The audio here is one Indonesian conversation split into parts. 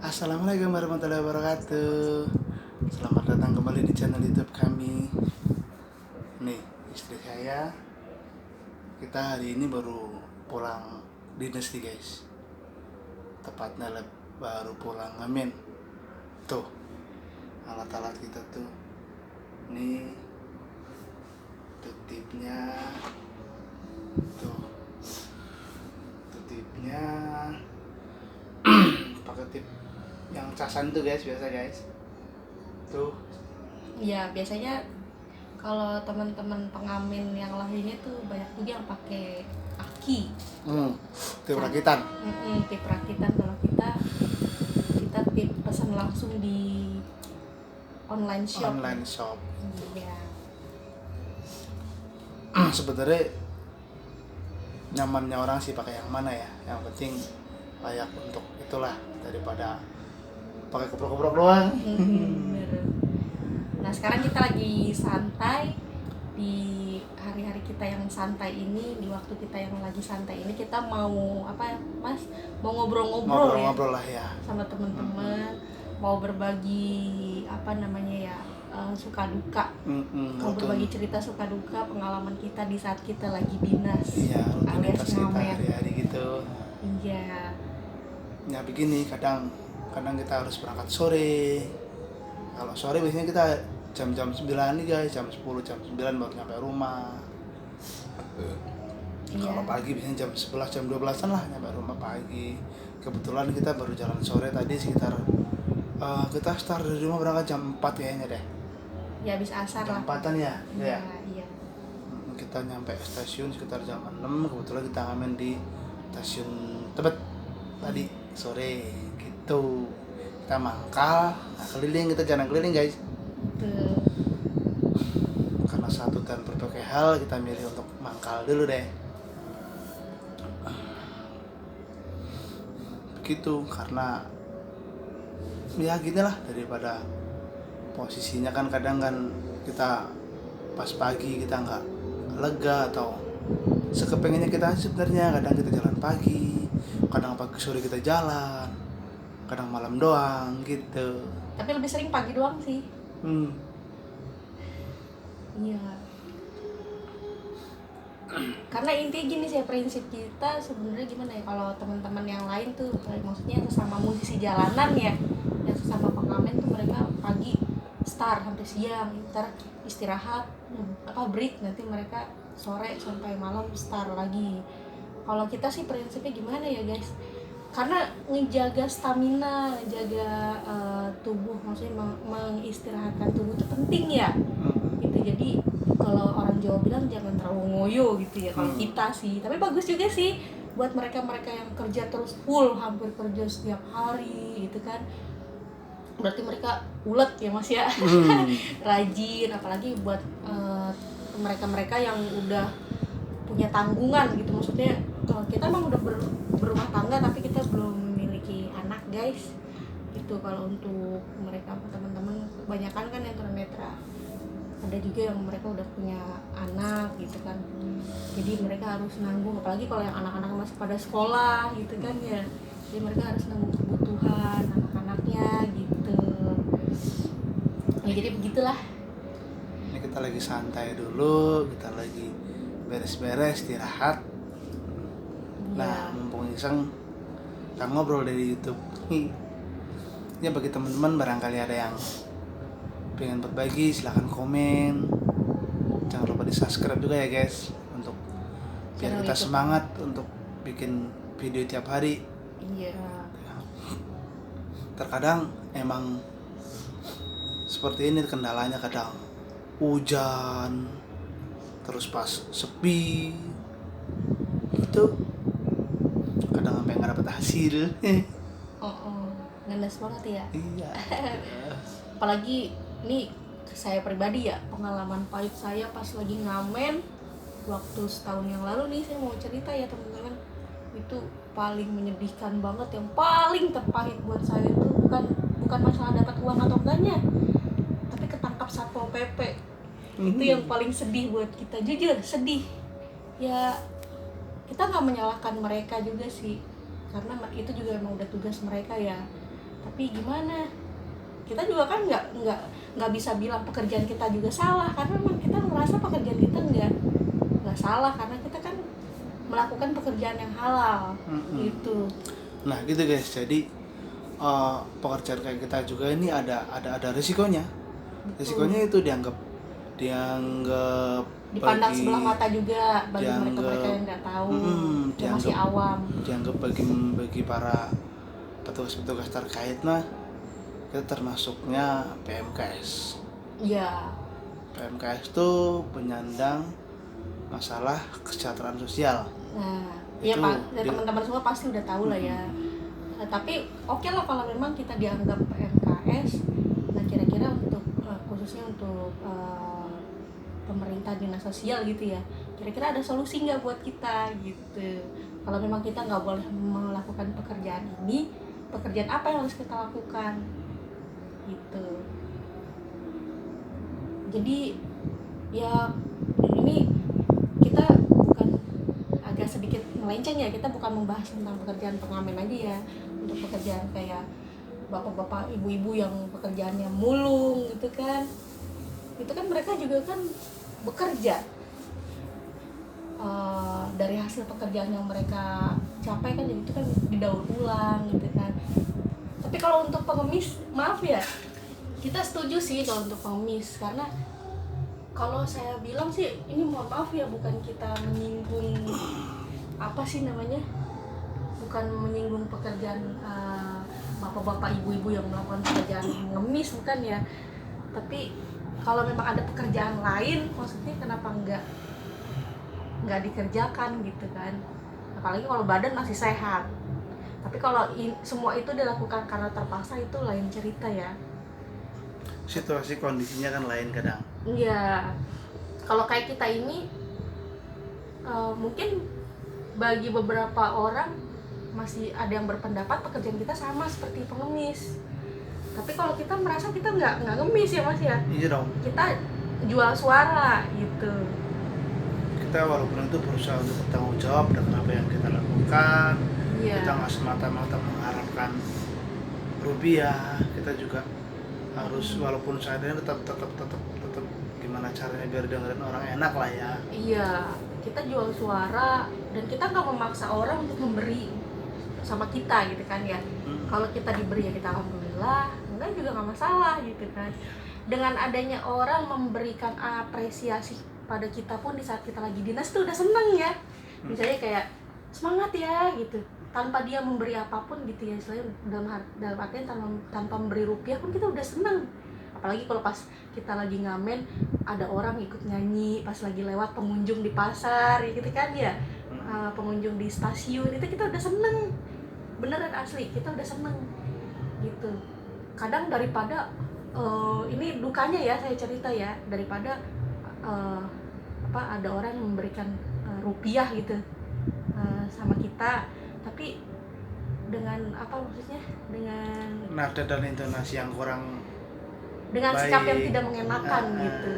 Assalamualaikum warahmatullahi wabarakatuh. Selamat datang kembali di channel YouTube kami. Nih, istri saya. Kita hari ini baru pulang dinas nih guys. Tepatnya baru pulang ngamen. Tuh, alat-alat kita tuh. Nih, tutipnya. Tuh, tutipnya. Pakai tip yang casan tuh guys, biasa guys. Tuh. Ya biasanya kalau teman-teman pengamen yang lainnya tuh banyak juga yang pakai aki. Tip rakitan. Tip rakitan. Kalau kita tip pesan langsung di online shop. Online shop. Iya. Sebenarnya nyamannya orang sih pakai yang mana ya. Yang penting layak untuk itulah daripada pakai keprok-keprok doang. Bener. Nah sekarang kita lagi santai di hari-hari kita yang santai ini, di waktu kita yang lagi santai ini kita mau apa Mas? Mau ngobrol-ngobrol ya? Ngobrol lah ya Sama teman-teman, mau berbagi apa namanya ya, suka duka. Mau berbagi cerita suka duka pengalaman kita di saat kita lagi dinas. Iya, alias kita ngamen. hari-hari gitu. Iya. Ya begini, kadang kita harus berangkat sore. Kalau sore biasanya kita jam 9 nih guys, jam 10, jam 9 baru nyampe rumah. Iya. Kalau pagi biasanya jam 11, jam 12an lah nyampe rumah pagi. Kebetulan kita baru jalan sore tadi sekitar kita start dari rumah berangkat jam 4 kayaknya deh. Ya habis asar Jam lah. 4-an ya? Iya. Kita nyampe stasiun sekitar jam 6, kebetulan kita ngamen di stasiun Tebet tadi sore gitu. Kita mangkal, keliling, kita jalan keliling guys. Betul. Karena satu dan berbagai hal kita milih untuk mangkal dulu deh. Begitu, karena ya gini lah, daripada posisinya kan kadang kan kita pas pagi kita nggak lega atau sekepengennya kita sebenarnya. Kadang kita jalan pagi, kadang pagi sore kita jalan, kadang malam doang gitu. Tapi lebih sering pagi doang sih. Iya. Karena intinya gini sih, prinsip kita sebenarnya gimana ya, kalau teman-teman yang lain tuh maksudnya sesama musisi jalanan ya, yang sesama pengamen tuh mereka pagi start sampai siang, ntar istirahat break, nanti mereka sore sampai malam start lagi. Kalau kita sih prinsipnya gimana ya guys, karena ngejaga stamina, ngejaga tubuh, maksudnya mengistirahatkan tubuh itu penting ya. Gitu. Jadi kalau orang Jawa bilang jangan terlalu ngoyo gitu ya kalau kita sih. Tapi bagus juga sih buat mereka-mereka yang kerja terus full, hampir kerja setiap hari gitu kan. Berarti mereka ulet ya Mas ya. Rajin, apalagi buat mereka-mereka yang udah punya tanggungan gitu. Maksudnya kita emang udah berumah tangga tapi kita belum memiliki anak guys. Itu kalau untuk mereka teman-teman kebanyakan kan yang tunanetra. Ada juga yang mereka udah punya anak gitu kan, jadi mereka harus nanggung, apalagi kalau yang anak-anak masih pada sekolah gitu kan ya, jadi mereka harus nanggung kebutuhan anak-anaknya gitu ya. Jadi begitulah, Ini kita lagi santai dulu, kita lagi beres-beres istirahat. Nah, mumpung iseng kita ngobrol dari YouTube ya. Bagi teman-teman barangkali ada yang pengen berbagi, silahkan komen. Jangan lupa di subscribe juga ya guys, untuk biar kita semangat untuk bikin video tiap hari. Iya. Terkadang emang seperti ini kendalanya, kadang hujan terus pas sepi gitu, kadang sampai nggak dapet hasil. Ngenes banget ya. Iya. Apalagi ini saya pribadi ya, pengalaman pahit saya pas lagi ngamen waktu setahun yang lalu nih, saya mau cerita ya teman-teman. Itu paling menyedihkan banget, yang paling terpahit buat saya itu bukan masalah dapat uang atau enggaknya, tapi ketangkap Satpol PP. Itu yang paling sedih buat kita, jujur sedih ya. Kita nggak menyalahkan mereka juga sih, karena itu juga emang udah tugas mereka ya. Tapi gimana, kita juga kan nggak bisa bilang pekerjaan kita juga salah, karena memang kita merasa pekerjaan kita nggak salah karena kita kan melakukan pekerjaan yang halal. Gitu. Nah gitu guys, jadi pekerjaan kayak kita juga ini ada risikonya. Risikonya itu dianggap dipandang bagi, sebelah mata juga bagi mereka yang nggak tahu, yang masih awam. Dianggap bagi para petugas-petugas terkait mah itu termasuknya PMKS. Iya. PMKS itu penyandang masalah kesejahteraan sosial. Nah, iya Pak, teman-teman semua pasti udah tahu lah ya. Nah, tapi oke lah kalau memang kita dianggap PMKS. Nah, kira-kira untuk khususnya untuk pemerintah dinas sosial gitu ya, kira-kira ada solusi nggak buat kita gitu? Kalau memang kita nggak boleh melakukan pekerjaan ini, pekerjaan apa yang harus kita lakukan gitu? Jadi ya ini kita bukan, agak sedikit melenceng ya, kita bukan membahas tentang pekerjaan pengamen aja ya. Untuk pekerjaan kayak bapak-bapak, ibu-ibu yang pekerjaannya mulung gitu kan, itu kan mereka juga kan bekerja dari hasil pekerjaan yang mereka capai kan, jadi itu kan didaur ulang gitu kan. Tapi kalau untuk pengemis, maaf ya, kita setuju sih kalau untuk pengemis, karena kalau saya bilang sih ini, mohon maaf ya, bukan kita menyinggung apa sih namanya, bukan menyinggung pekerjaan bapak-bapak, ibu-ibu yang melakukan pekerjaan ngemis, bukan ya. Tapi kalau memang ada pekerjaan lain, maksudnya kenapa nggak dikerjakan gitu kan? Apalagi kalau badan masih sehat. Tapi kalau semua itu dilakukan karena terpaksa, itu lain cerita ya. Situasi kondisinya kan lain kadang. Iya. Kalau kayak kita ini mungkin bagi beberapa orang masih ada yang berpendapat pekerjaan kita sama seperti pengemis. Tapi kalau kita merasa kita nggak ngemis ya Mas ya. Iya dong. Kita jual suara gitu. Kita walaupun itu berusaha untuk bertanggung jawab dengan apa yang kita lakukan. Iya. Kita nggak semata-mata mengharapkan rupiah. Kita juga harus walaupun seadanya tetap gimana caranya biar dengerin orang enak lah ya. Iya. Kita jual suara dan kita nggak memaksa orang untuk memberi sama kita gitu kan ya. Kalau kita diberi ya kita alhamdulillah, enggak juga nggak masalah gitu kan. Dengan adanya orang memberikan apresiasi pada kita pun di saat kita lagi dinas tuh udah seneng ya. Misalnya kayak semangat ya gitu, tanpa dia memberi apapun gitu ya, istilahnya dalam artian tanpa memberi rupiah pun kita udah seneng. Apalagi kalau pas kita lagi ngamen ada orang ikut nyanyi pas lagi lewat pengunjung di pasar gitu kan ya, pengunjung di stasiun, itu kita udah seneng, beneran asli kita udah seneng gitu. Kadang daripada ini dukanya ya saya cerita ya, daripada ada orang yang memberikan rupiah gitu sama kita, tapi dengan apa maksudnya, dengan nada dan intonasi yang kurang, dengan baik, sikap yang tidak mengenakan gitu.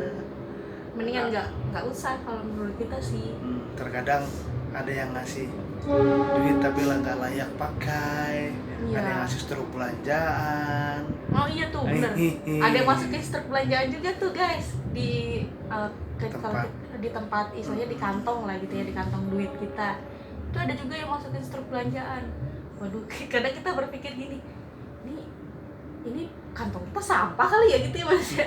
Mendingan nggak usah kalau menurut kita sih. Terkadang ada yang ngasih duit tapi nggak layak pakai, Iya. ada yang ngasih struk belanjaan. Oh iya tuh bener, ada yang masukin struk belanjaan juga tuh guys di di tempat istilahnya di kantong lah gitu ya, di kantong duit kita itu ada juga yang masukin struk belanjaan. Waduh, kadang kita berpikir gini, ini kantong kita sampah kali ya gitu ya Mas ya.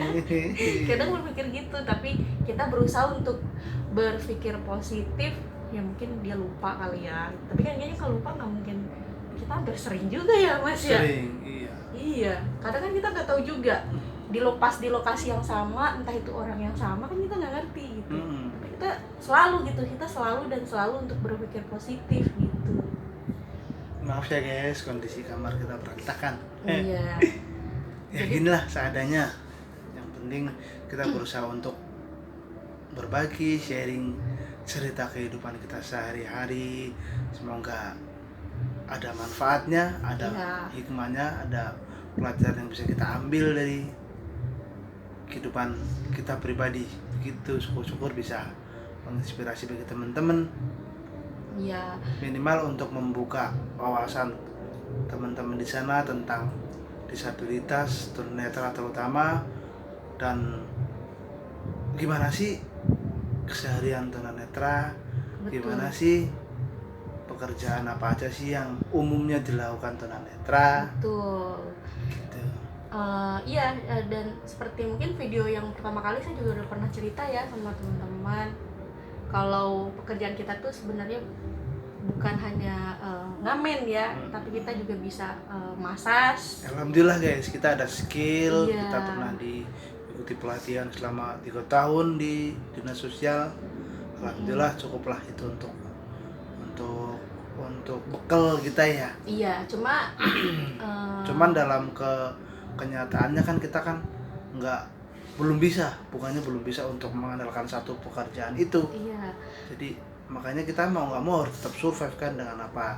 Kadang berpikir gitu, tapi kita berusaha untuk berpikir positif. Ya mungkin dia lupa kali ya, tapi kan kayaknya kalau lupa nggak mungkin, kita hampir sering juga ya Mas ya. Sering, iya. Kadang kan kita nggak tahu juga di lokasi yang sama, entah itu orang yang sama kan kita nggak ngerti gitu. Tapi kita selalu untuk berpikir positif gitu. Maaf ya guys, kondisi kamar kita berantakan. Iya. Ya ginilah seadanya. Yang penting kita berusaha untuk berbagi, sharing cerita kehidupan kita sehari-hari. Semoga ada manfaatnya, ada hikmahnya, ada pelajaran yang bisa kita ambil dari kehidupan kita pribadi. Begitu, syukur-syukur bisa menginspirasi bagi teman-teman. Iya. Minimal untuk membuka wawasan teman-teman di sana tentang disabilitas, tunanetra terutama. Dan gimana sih keseharian tunanetra, gimana sih pekerjaan apa aja sih yang umumnya dilakukan tunanetra. Betul. Gitu. Iya, dan seperti mungkin video yang pertama kali saya juga udah pernah cerita ya sama teman-teman, kalau pekerjaan kita tuh sebenarnya bukan hanya ngamen ya, tapi kita juga bisa massage. Alhamdulillah guys, kita ada skill. Iya. Kita pernah diikuti pelatihan selama 3 tahun di dinas sosial. Alhamdulillah cukuplah itu untuk bekal kita ya. Iya, Cuman dalam kenyataannya kan kita kan belum bisa untuk mengandalkan satu pekerjaan itu. Iya. Jadi makanya kita mau nggak mau harus tetap survive kan dengan apa,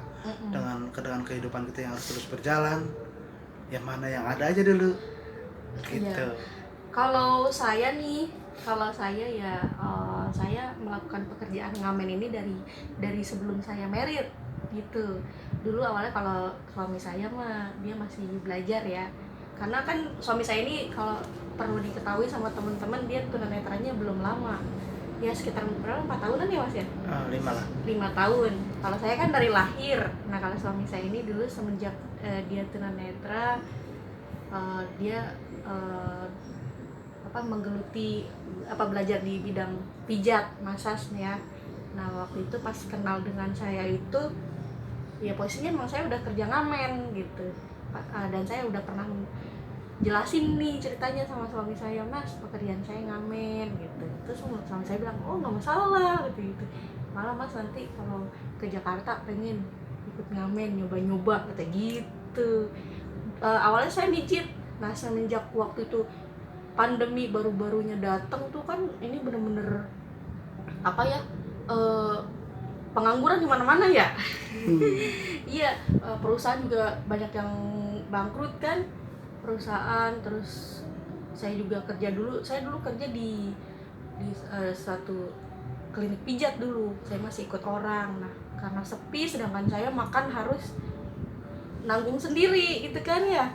dengan kehidupan kita yang harus terus berjalan. Yang mana yang ada aja dulu. Gitu. Iya. Kalau saya ya saya melakukan pekerjaan ngamen ini dari sebelum saya married gitu. Dulu awalnya kalau suami saya mah dia masih belajar ya, karena kan suami saya ini kalau perlu diketahui sama teman-teman, dia tunanetranya belum lama ya, sekitar berapa, 4 tahunan ya mas ya? 5 lah. 5 tahun. Kalau saya kan dari lahir. Nah kalau suami saya ini dulu semenjak dia tunanetra, dia menggeluti belajar di bidang pijat, massage ya. Nah waktu itu pas kenal dengan saya itu ya posisinya emang saya udah kerja ngamen gitu, dan saya udah pernah jelasin nih ceritanya sama suami saya, mas pekerjaan saya ngamen gitu. Terus suami saya bilang, oh nggak masalah gitu, malah mas nanti kalau ke Jakarta pengen ikut ngamen, nyoba kata gitu. Awalnya saya mijit. Nah semenjak waktu itu pandemi baru-barunya datang tuh kan, ini bener-bener pengangguran di mana-mana ya. Iya, perusahaan juga banyak yang bangkrut kan, perusahaan. Terus saya juga kerja dulu. Saya dulu kerja di satu klinik pijat dulu. Saya masih ikut orang. Nah, karena sepi, sedangkan saya makan harus nanggung sendiri gitu kan ya.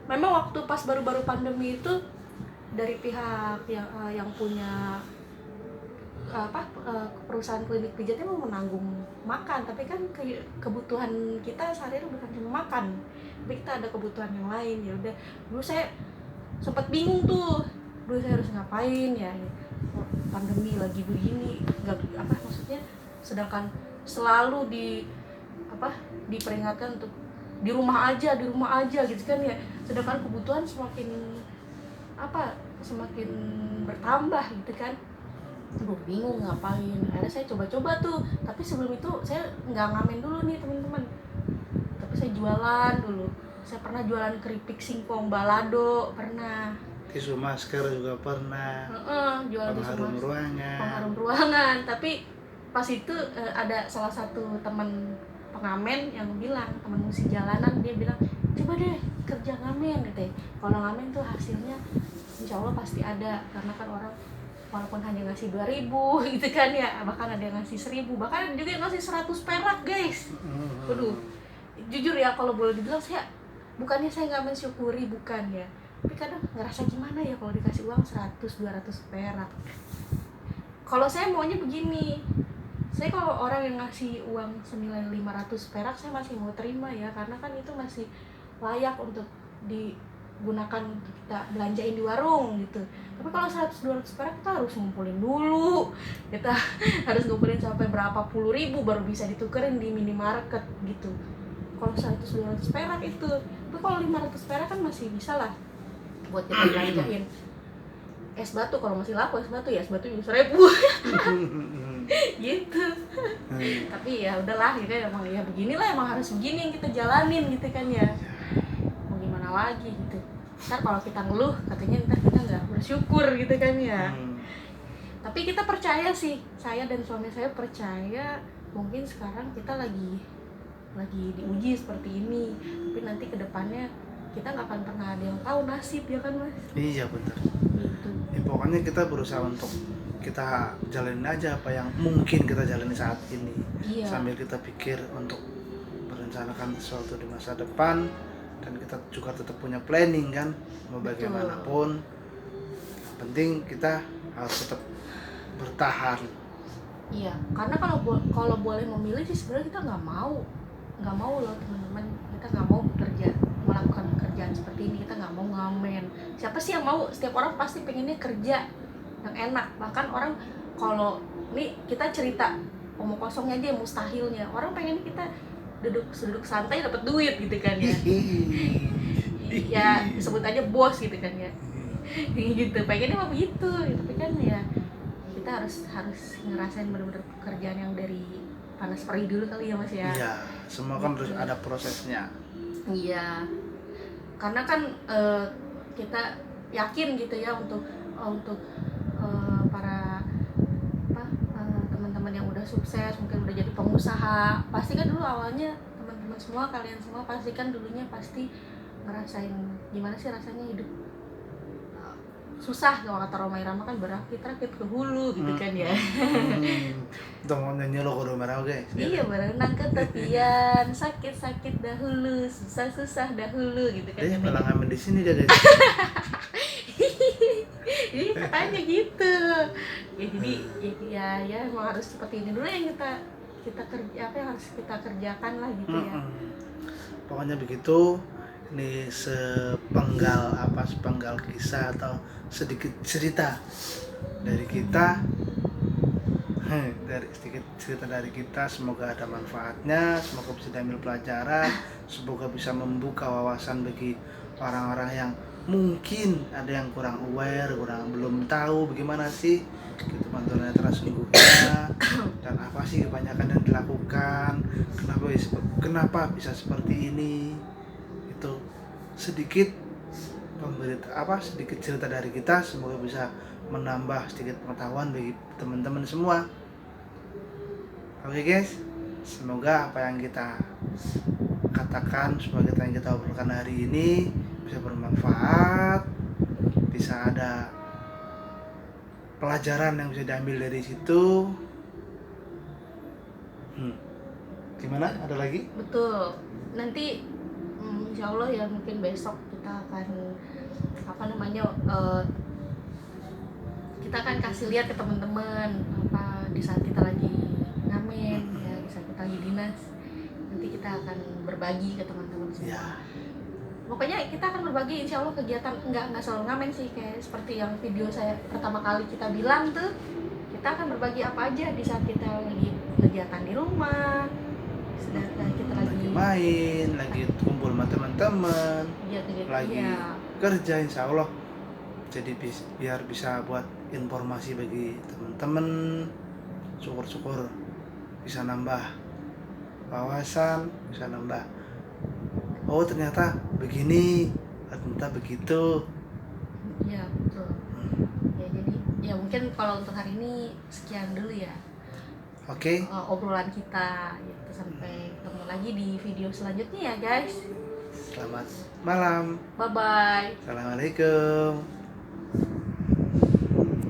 Memang waktu pas baru-baru pandemi itu dari pihak yang punya perusahaan klinik pijatnya mau menanggung makan, tapi kan kebutuhan kita sehari-hari bukan cuma makan, tapi kita ada kebutuhan yang lain. Ya udah, dulu saya sempat bingung tuh, dulu saya harus ngapain ya, pandemi lagi begini, maksudnya sedangkan selalu diperingatkan untuk di rumah aja gitu kan ya, sedangkan kebutuhan semakin bertambah gitu kan. Aduh bingung ngapain. Akhirnya saya coba-coba tuh, tapi sebelum itu saya nggak ngamen dulu nih teman-teman, tapi saya jualan dulu. Saya pernah jualan keripik singkong balado, pernah Tisu masker juga pernah. Jualan pengharum ruangan. Tapi pas itu ada salah satu teman pengamen yang bilang, teman musik jalanan, dia bilang coba deh kerja ngamen gitu ya. Kalau ngamen tuh hasilnya insya Allah pasti ada, karena kan orang walaupun hanya ngasih 2.000 gitu kan ya, bahkan ada yang ngasih 1.000, bahkan ada juga yang ngasih 100 perak guys. Waduh, jujur ya kalau boleh dibilang, bukannya saya nggak mensyukuri, bukan ya, tapi kadang ngerasa gimana ya kalau dikasih uang 100-200 perak. Kalau saya maunya begini, saya kalau orang yang ngasih uang senilai 500 perak saya masih mau terima ya, karena kan itu masih layak untuk digunakan kita belanjain di warung gitu. Tapi kalau 100-200 perak kita harus ngumpulin dulu, kita harus ngumpulin sampai berapa puluh ribu baru bisa ditukerin di minimarket gitu. Kalau 100-200 perak itu, tapi kalau 500 perak kan masih bisa lah buat kita belanjain es batu. Kalau masih laku es batu juga 1.000 gitu. Tapi ya udahlah gitu ya, emang ya beginilah, emang harus begini yang kita jalanin gitu kan ya, mau gimana lagi gitu. Ntar kalau kita ngeluh katanya ntar kita nggak bersyukur gitu kan ya. Tapi kita percaya sih, saya dan suami saya percaya, mungkin sekarang kita lagi diuji seperti ini, tapi nanti kedepannya kita nggak akan pernah ada yang tahu nasib ya kan mas. Iya benar gitu. Ya, pokoknya kita berusaha untuk kita jalanin aja apa yang mungkin kita jalani saat ini. Iya. Sambil kita pikir untuk merencanakan sesuatu di masa depan, dan kita juga tetap punya planning kan, mau bagaimanapun yang penting kita harus tetap bertahan. Iya, karena kalau boleh memilih sih sebenarnya kita nggak mau loh teman-teman, kita nggak mau melakukan pekerjaan seperti ini, kita nggak mau ngamen. Siapa sih yang mau? Setiap orang pasti pengennya kerja yang enak. Bahkan orang kalau nih kita cerita omong kosongnya aja mustahilnya, orang pengen kita duduk santai dapat duit gitu kan ya. Ya sebut aja bos gitu kan ya. Gitu pengennya mah begitu, tapi kan ya kita harus ngerasain bener-bener pekerjaan yang dari panas perih dulu kali ya Mas ya. Iya, semua kan harus ada prosesnya. Iya, karena kan kita yakin gitu ya untuk para teman-teman yang udah sukses, mungkin udah jadi pengusaha, pasti kan dulu awalnya teman-teman semua, kalian semua pasti kan dulunya pasti ngerasain gimana sih rasanya hidup susah. Kalau kata Roma Irama kan berakit-rakit ke hulu gitu kan ya. Untuk mau nyanyi lo kudu merah guys. Iya, berenang ke tepian, sakit-sakit dahulu, susah-susah dahulu gitu kan. Malah ngamen di sini dia guys. Jadi katanya gitu. Ya jadi ya emang harus seperti ini dulu yang kita kerja, apa yang harus kita kerjakan lah gitu ya. Pokoknya begitu. Ini sepenggal kisah atau sedikit cerita dari kita, dari kita. Semoga ada manfaatnya, semoga bisa diambil pelajaran, semoga bisa membuka wawasan bagi orang-orang yang mungkin ada yang kurang aware, belum tahu bagaimana sih gitu tunanetra sesungguhnya, dan apa sih kebanyakan yang dilakukan, kenapa bisa seperti ini. Itu sedikit sedikit cerita dari kita, semoga bisa menambah sedikit pengetahuan bagi teman-teman semua. Oke guys, semoga apa yang kita katakan, semoga yang kita obrolkan hari ini bisa bermanfaat, bisa ada pelajaran yang bisa diambil dari situ. Gimana? Ada lagi? Betul. Nanti insya Allah ya mungkin besok kita akan kita akan kasih lihat ke teman-teman di saat kita lagi ngamen ya, di saat kita lagi dinas, nanti kita akan berbagi ke teman-teman semua ya. Pokoknya kita akan berbagi insya Allah kegiatan, nggak selalu ngamen sih, kayak seperti yang video saya pertama kali kita bilang tuh, kita akan berbagi apa aja di saat kita lagi kegiatan di rumah, sedangkan kita lagi main, lagi kumpul sama teman-teman, lagi kerja, insya Allah jadi biar bisa buat informasi bagi teman-teman. Syukur-syukur bisa nambah wawasan, bisa nambah oh ternyata begini, ternyata begitu. Ya betul. Ya jadi ya mungkin kalau untuk hari ini sekian dulu ya. Oke. Obrolan kita gitu. Sampai ketemu lagi di video selanjutnya ya guys. Selamat malam. Bye bye. Assalamualaikum.